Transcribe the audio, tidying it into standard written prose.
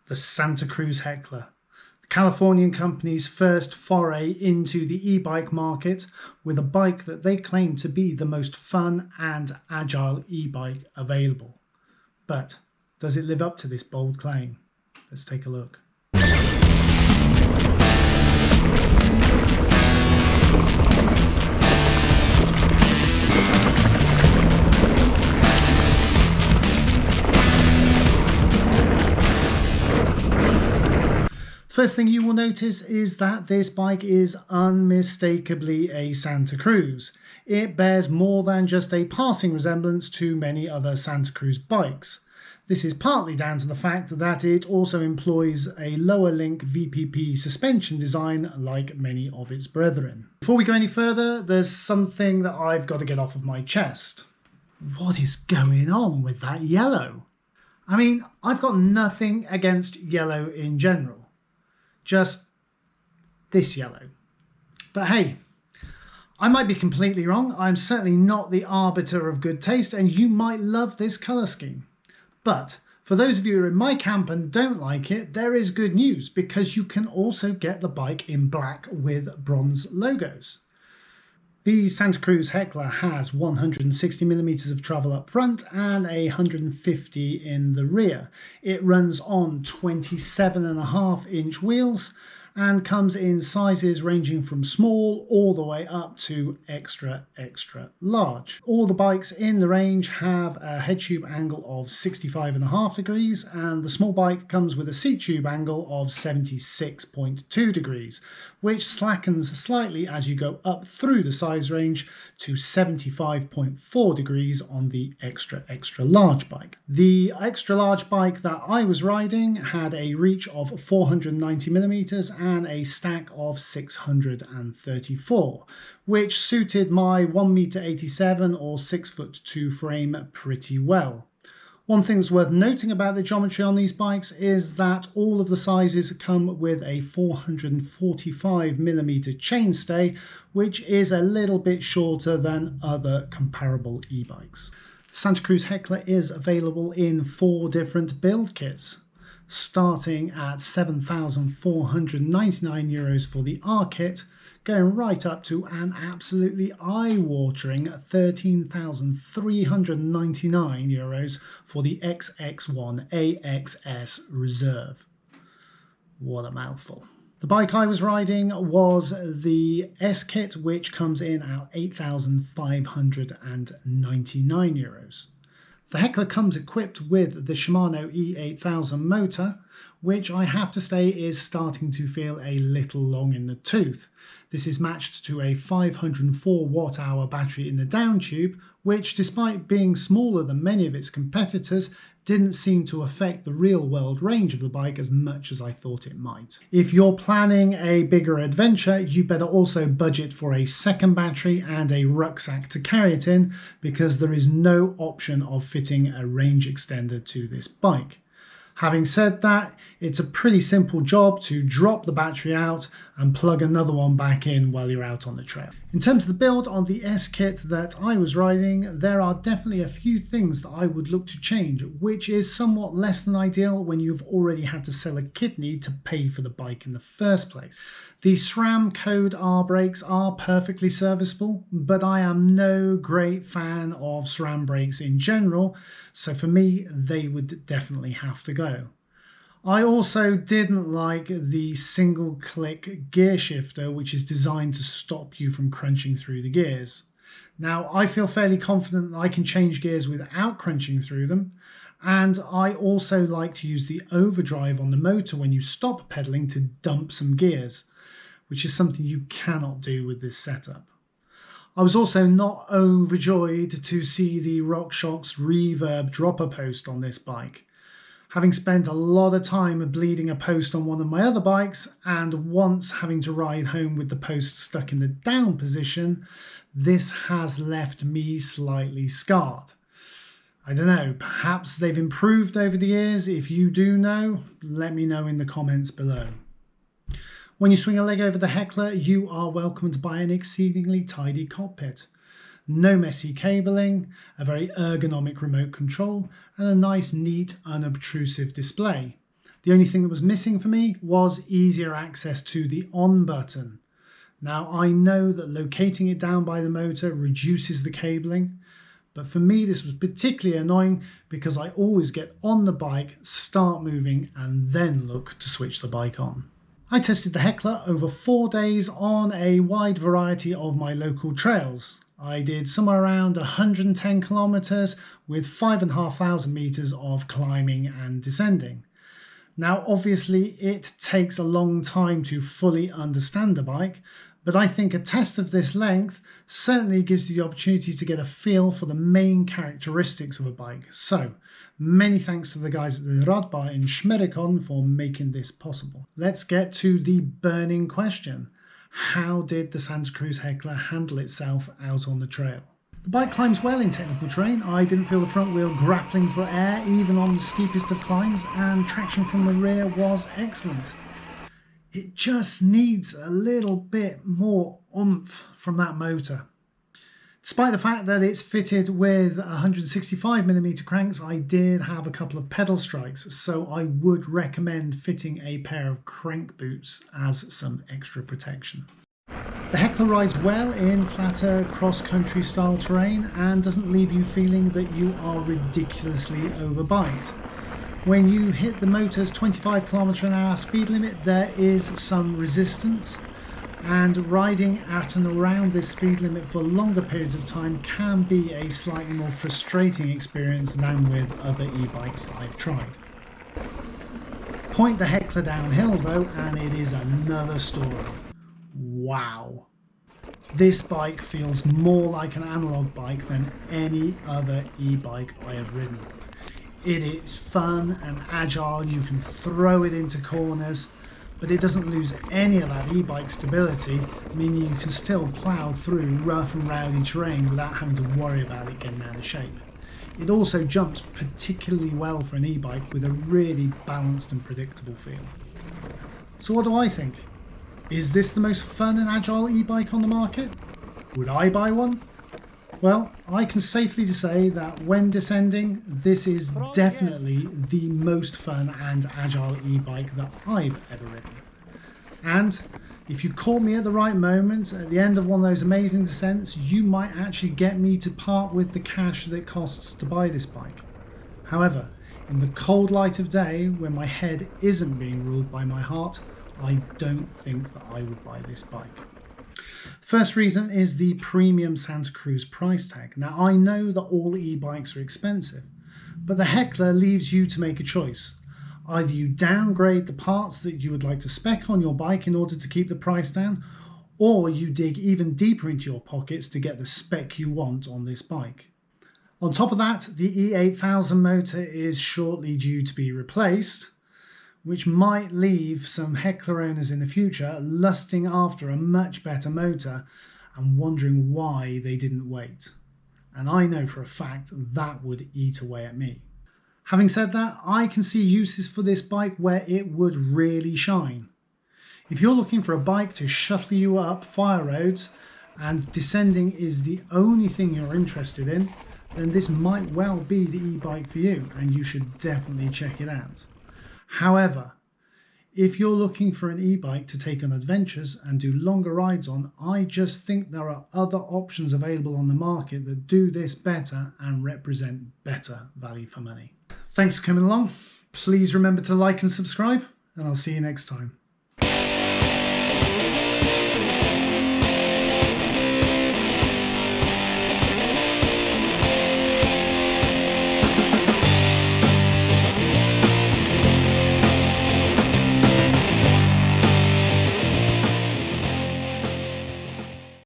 the Santa Cruz Heckler, the Californian company's first foray into the e-bike market with a bike that they claim to be the most fun and agile e-bike available. But does it live up to this bold claim? Let's take a look. First thing you will notice is that this bike is unmistakably a Santa Cruz. It bears more than just a passing resemblance to many other Santa Cruz bikes. This is partly down to the fact that it also employs a lower link VPP suspension design like many of its brethren. Before we go any further, there's something that I've got to get off of my chest. What is going on with that yellow? I mean, I've got nothing against yellow in general. Just this yellow. But hey, I might be completely wrong. I'm certainly not the arbiter of good taste, and you might love this colour scheme. But for those of you who are in my camp and don't like it, there is good news, because you can also get the bike in black with bronze logos. The Santa Cruz Heckler has 160mm of travel up front and 150 in the rear. It runs on 27.5-inch wheels and comes in sizes ranging from small all the way up to extra large. All the bikes in the range have a head tube angle of 65.5 degrees, and the small bike comes with a seat tube angle of 76.2 degrees, which slackens slightly as you go up through the size range to 75.4 degrees on the extra large bike. The extra large bike that I was riding had a reach of 490mm and a stack of 634, which suited my 1m87 or 6'2" frame pretty well. One thing that's worth noting about the geometry on these bikes is that all of the sizes come with a 445mm chainstay, which is a little bit shorter than other comparable e-bikes. Santa Cruz Heckler is available in 4 different build kits, starting at €7,499 for the R kit, going right up to an absolutely eye-watering €13,399 for the XX1 AXS Reserve. What a mouthful. The bike I was riding was the S kit, which comes in at €8,599. The Heckler comes equipped with the Shimano E8000 motor, which I have to say is starting to feel a little long in the tooth. This is matched to a 504 watt-hour battery in the down tube, which, despite being smaller than many of its competitors, didn't seem to affect the real-world range of the bike as much as I thought it might. If you're planning a bigger adventure, you better also budget for a second battery and a rucksack to carry it in, because there is no option of fitting a range extender to this bike. Having said that, it's a pretty simple job to drop the battery out and plug another one back in while you're out on the trail. In terms of the build on the S kit that I was riding, there are definitely a few things that I would look to change, which is somewhat less than ideal when you've already had to sell a kidney to pay for the bike in the first place. The SRAM Code R brakes are perfectly serviceable, but I am no great fan of SRAM brakes in general, so for me they would definitely have to go. I also didn't like the single click gear shifter, which is designed to stop you from crunching through the gears. Now, I feel fairly confident that I can change gears without crunching through them, and I also like to use the overdrive on the motor when you stop pedaling to dump some gears, which is something you cannot do with this setup. I was also not overjoyed to see the RockShox Reverb dropper post on this bike. Having spent a lot of time bleeding a post on one of my other bikes, and once having to ride home with the post stuck in the down position, this has left me slightly scarred. I don't know, perhaps they've improved over the years. If you do know, let me know in the comments below. When you swing a leg over the Heckler, you are welcomed by an exceedingly tidy cockpit. No messy cabling, a very ergonomic remote control, and a nice, neat, unobtrusive display. The only thing that was missing for me was easier access to the on button. Now I know that locating it down by the motor reduces the cabling, but for me this was particularly annoying because I always get on the bike, start moving, and then look to switch the bike on. I tested the Heckler over 4 days on a wide variety of my local trails. I did somewhere around 110 kilometers with 5,500 meters of climbing and descending. Now obviously it takes a long time to fully understand a bike, but I think a test of this length certainly gives you the opportunity to get a feel for the main characteristics of a bike. So many thanks to the guys at the Radbar in Schmerikon for making this possible. Let's get to the burning question. How did the Santa Cruz Heckler handle itself out on the trail? The bike climbs well in technical terrain. I didn't feel the front wheel grappling for air even on the steepest of climbs, and traction from the rear was excellent. It just needs a little bit more oomph from that motor. Despite the fact that it's fitted with 165mm cranks, I did have a couple of pedal strikes, so I would recommend fitting a pair of crank boots as some extra protection. The Heckler rides well in flatter cross-country style terrain and doesn't leave you feeling that you are ridiculously overbiked. When you hit the motor's 25 km/h speed limit, there is some resistance, and riding at and around this speed limit for longer periods of time can be a slightly more frustrating experience than with other e-bikes that I've tried. Point the Heckler downhill though and it is another story. Wow. This bike feels more like an analog bike than any other e-bike I have ridden. It is fun and agile, you can throw it into corners, but it doesn't lose any of that e-bike stability, meaning you can still plough through rough and rowdy terrain without having to worry about it getting out of shape. It also jumps particularly well for an e-bike with a really balanced and predictable feel. So what do I think? Is this the most fun and agile e-bike on the market? Would I buy one? Well, I can safely say that when descending, this is definitely the most fun and agile e-bike that I've ever ridden. And if you caught me at the right moment, at the end of one of those amazing descents, you might actually get me to part with the cash that it costs to buy this bike. However, in the cold light of day, when my head isn't being ruled by my heart, I don't think that I would buy this bike. First reason is the premium Santa Cruz price tag. Now I know that all e-bikes are expensive, but the Heckler leaves you to make a choice. Either you downgrade the parts that you would like to spec on your bike in order to keep the price down, or you dig even deeper into your pockets to get the spec you want on this bike. On top of that, the E8000 motor is shortly due to be replaced, which might leave some Heckler owners in the future lusting after a much better motor and wondering why they didn't wait. And I know for a fact that would eat away at me. Having said that, I can see uses for this bike where it would really shine. If you're looking for a bike to shuttle you up fire roads and descending is the only thing you're interested in, then this might well be the e-bike for you, and you should definitely check it out. However, if you're looking for an e-bike to take on adventures and do longer rides on, I just think there are other options available on the market that do this better and represent better value for money. Thanks for coming along. Please remember to like and subscribe, and I'll see you next time.